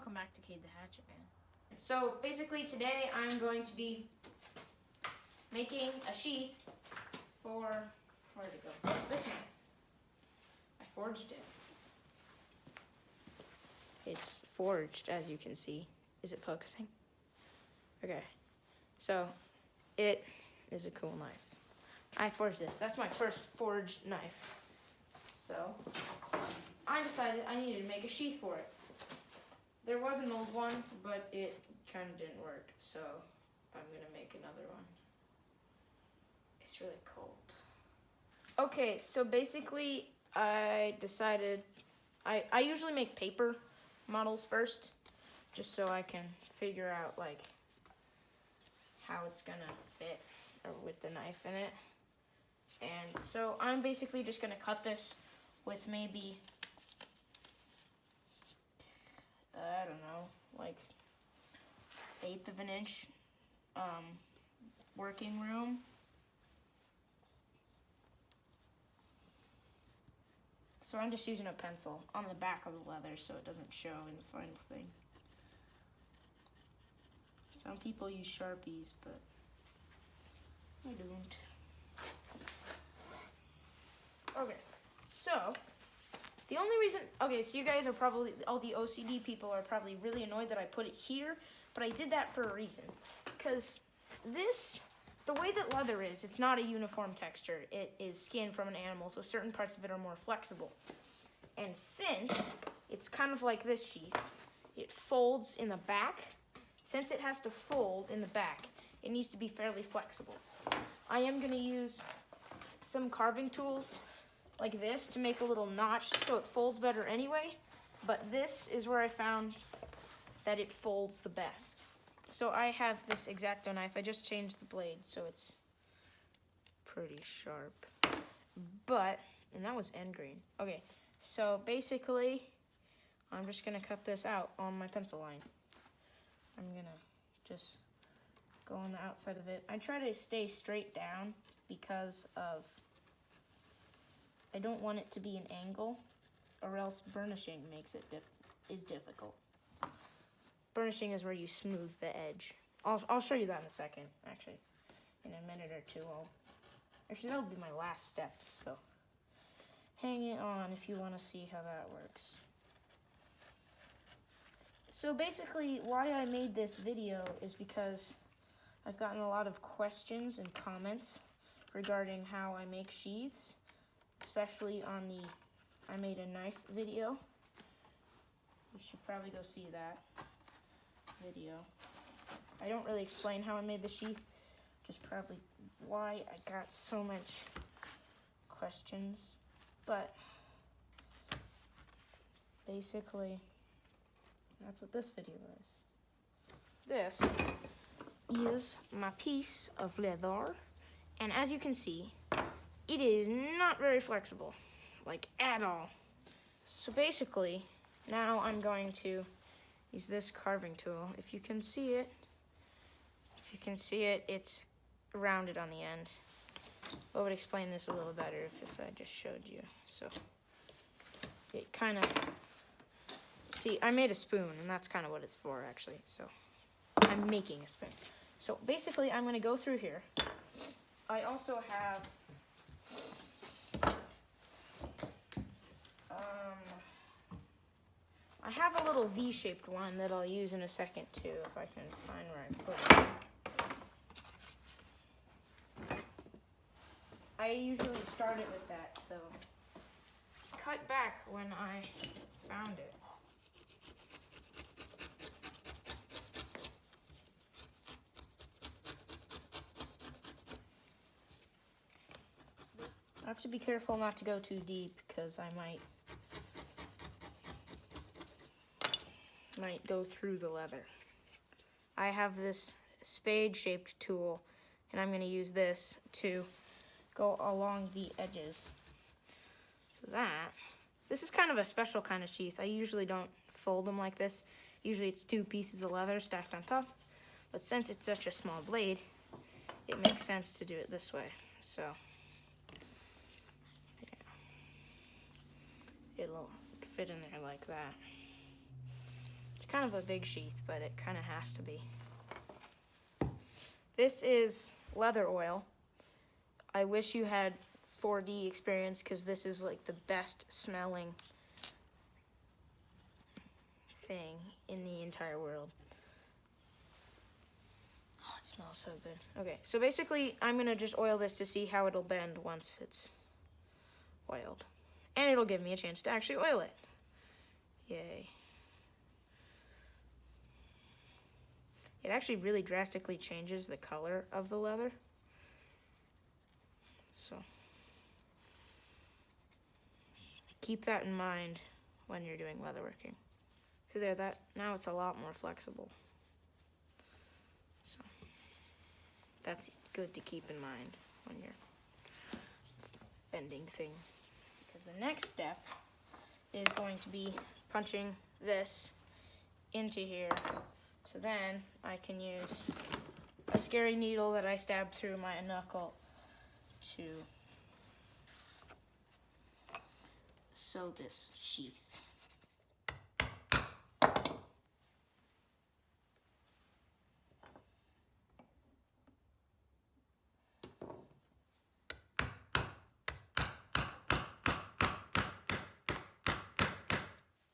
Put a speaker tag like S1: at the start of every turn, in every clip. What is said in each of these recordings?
S1: welcome back to Cade the Hatchet Man. So basically today I'm going to be making a sheath for, where did it go? This knife. I forged it. It's forged, as you can see. Is it focusing? Okay, so it is a cool knife. I forged this. That's my first forged knife. So I decided I needed to make a sheath for it. There was an old one, but it kind of didn't work, so I'm gonna make another one. It's really cold. Okay, so basically I decided, I usually make paper models first, just so I can figure out like how it's gonna fit or with the knife in it. And so I'm basically just gonna cut this with maybe, I don't know, like 1/8 of an inch working room. So I'm just using a pencil on the back of the leather so it doesn't show in the final thing. Some people use Sharpies, but I don't. Okay, so the only reason, okay, so you guys are probably, all the OCD people are probably really annoyed that I put it here, but I did that for a reason. Because this, the way that leather is, it's not a uniform texture. It is skin from an animal, so certain parts of it are more flexible. And since it's kind of like this sheath, it folds in the back. Since it has to fold in the back, it needs to be fairly flexible. I am going to use some carving tools like this to make a little notch so it folds better anyway, but this is where I found that it folds the best. So I have this X-Acto knife. I just changed the blade so it's pretty sharp, but, and that was end grain. Okay, so basically I'm just gonna cut this out on my pencil line. I'm gonna just go on the outside of it. I try to stay straight down because of, I don't want it to be an angle, or else burnishing makes it difficult. Burnishing is where you smooth the edge. I'll show you that in a second, actually. In a minute or two, actually that'll be my last step, so hang it on if you want to see how that works. So basically, why I made this video is because I've gotten a lot of questions and comments regarding how I make sheaths, especially on the I made a knife video. You should probably go see that video. I don't really explain how I made the sheath, just probably why I got so much questions. But basically, that's what this video is. This is my piece of leather, and as you can see, it is not very flexible, like at all. So basically, now I'm going to use this carving tool. If you can see it, it's rounded on the end. I would explain this a little better if I just showed you. So it kind of, see, I made a spoon, and that's kind of what it's for, actually. So I'm making a spoon. So basically, I'm going to go through here. I also have I have a little V-shaped one that I'll use in a second too, if I can find where I put it. I usually start it with that, so cut back when I found it. I have to be careful not to go too deep because I might go through the leather. I have this spade-shaped tool, and I'm going to use this to go along the edges. So this is kind of a special kind of sheath. I usually don't fold them like this. Usually it's 2 pieces of leather stacked on top, but since it's such a small blade, it makes sense to do it this way. So yeah, it'll fit in there like that. It's kind of a big sheath, but it kind of has to be. This is leather oil. I wish you had 4D experience because this is like the best smelling thing in the entire world. Oh, it smells so good. Okay, so basically I'm gonna just oil this to see how it'll bend once it's oiled. And it'll give me a chance to actually oil it. Yay. It actually really drastically changes the color of the leather. So keep that in mind when you're doing leatherworking. See there, that now it's a lot more flexible. So that's good to keep in mind when you're bending things. Because the next step is going to be punching this into here. So then I can use a scary needle that I stabbed through my knuckle to sew this sheath.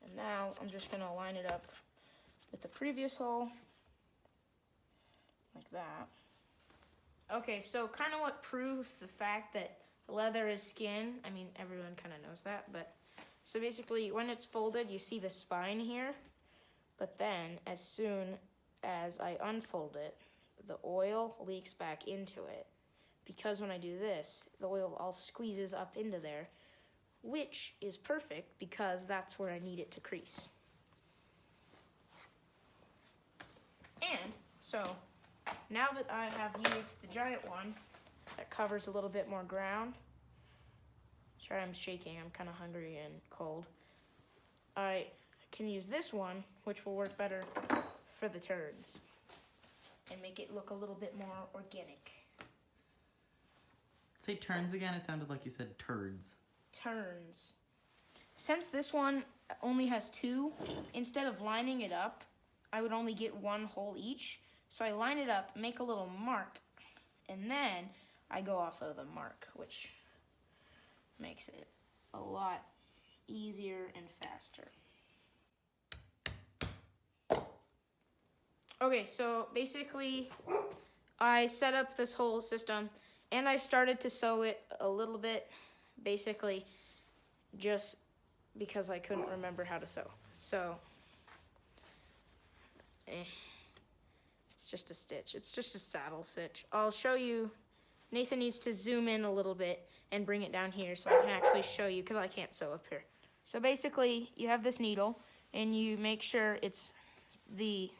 S1: And now I'm just going to line it up with the previous hole, like that. Okay, so kind of what proves the fact that leather is skin, I mean, everyone kind of knows that, but so basically when it's folded, you see the spine here, but then as soon as I unfold it, the oil leaks back into it, because when I do this, the oil all squeezes up into there, which is perfect because that's where I need it to crease. And so now that I have used the giant one that covers a little bit more ground, sorry I'm shaking, I'm kind of hungry and cold, I can use this one, which will work better for the turns and make it look a little bit more organic.
S2: Say turns again, it sounded like you said turds.
S1: Turns. Since this one only has 2, instead of lining it up, I would only get 1 hole each. So I line it up, make a little mark, and then I go off of the mark, which makes it a lot easier and faster. Okay, so basically I set up this whole system and I started to sew it a little bit, basically just because I couldn't remember how to sew. So it's just a stitch. It's just a saddle stitch. I'll show you. Nathan needs to zoom in a little bit and bring it down here so I can actually show you because I can't sew up here. So basically, you have this needle and you make sure the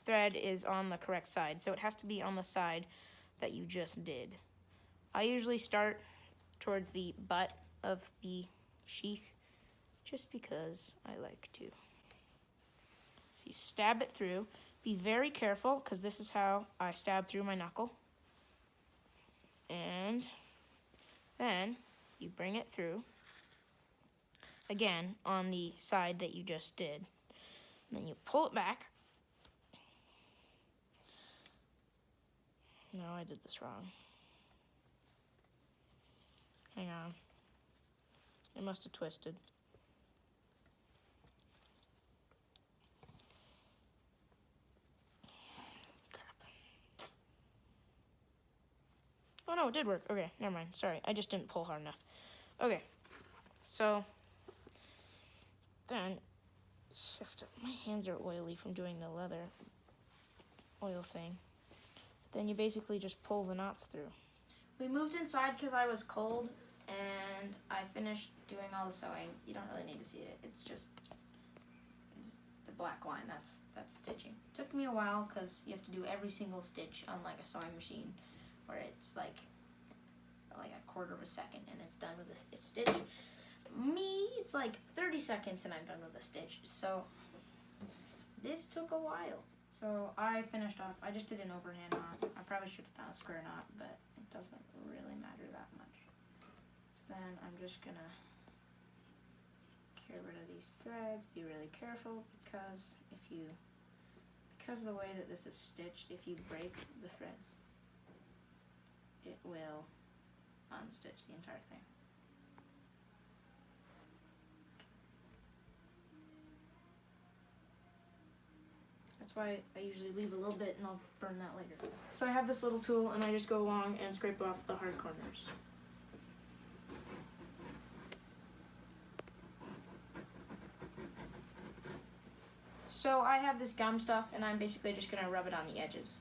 S1: thread is on the correct side. So it has to be on the side that you just did. I usually start towards the butt of the sheath just because I like to. So you stab it through. Be very careful because this is how I stab through my knuckle. And then you bring it through again on the side that you just did. And then you pull it back. No, I did this wrong. Hang on. It must have twisted. Oh no, it did work. Okay, never mind. Sorry, I just didn't pull hard enough. Okay, so then shift. My hands are oily from doing the leather oil thing. Then you basically just pull the knots through. We moved inside because I was cold, and I finished doing all the sewing. You don't really need to see it. It's the black line. That's stitching. Took me a while because you have to do every single stitch unlike a sewing machine, where it's like a quarter of a second and it's done with a stitch. Me, it's like 30 seconds and I'm done with a stitch. So this took a while. So I finished off. I just did an overhand knot. I probably should have done a square knot, but it doesn't really matter that much. So then I'm just gonna get rid of these threads. Be really careful because because of the way that this is stitched, if you break the threads, it will unstitch the entire thing. That's why I usually leave a little bit and I'll burn that later. So I have this little tool and I just go along and scrape off the hard corners. So I have this gum stuff and I'm basically just gonna rub it on the edges.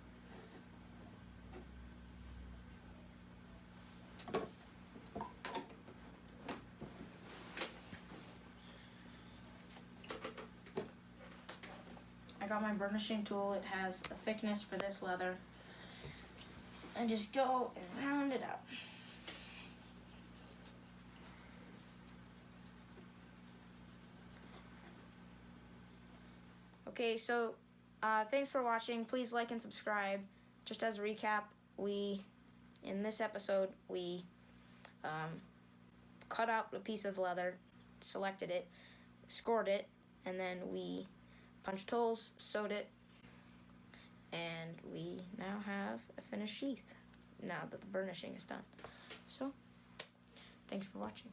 S1: I got my burnishing tool. It has a thickness for this leather. And just go and round it out. Okay, so thanks for watching. Please like and subscribe. Just as a recap, in this episode, we cut out a piece of leather, selected it, scored it, and then we punched holes, sewed it, and we now have a finished sheath now that the burnishing is done. So, thanks for watching.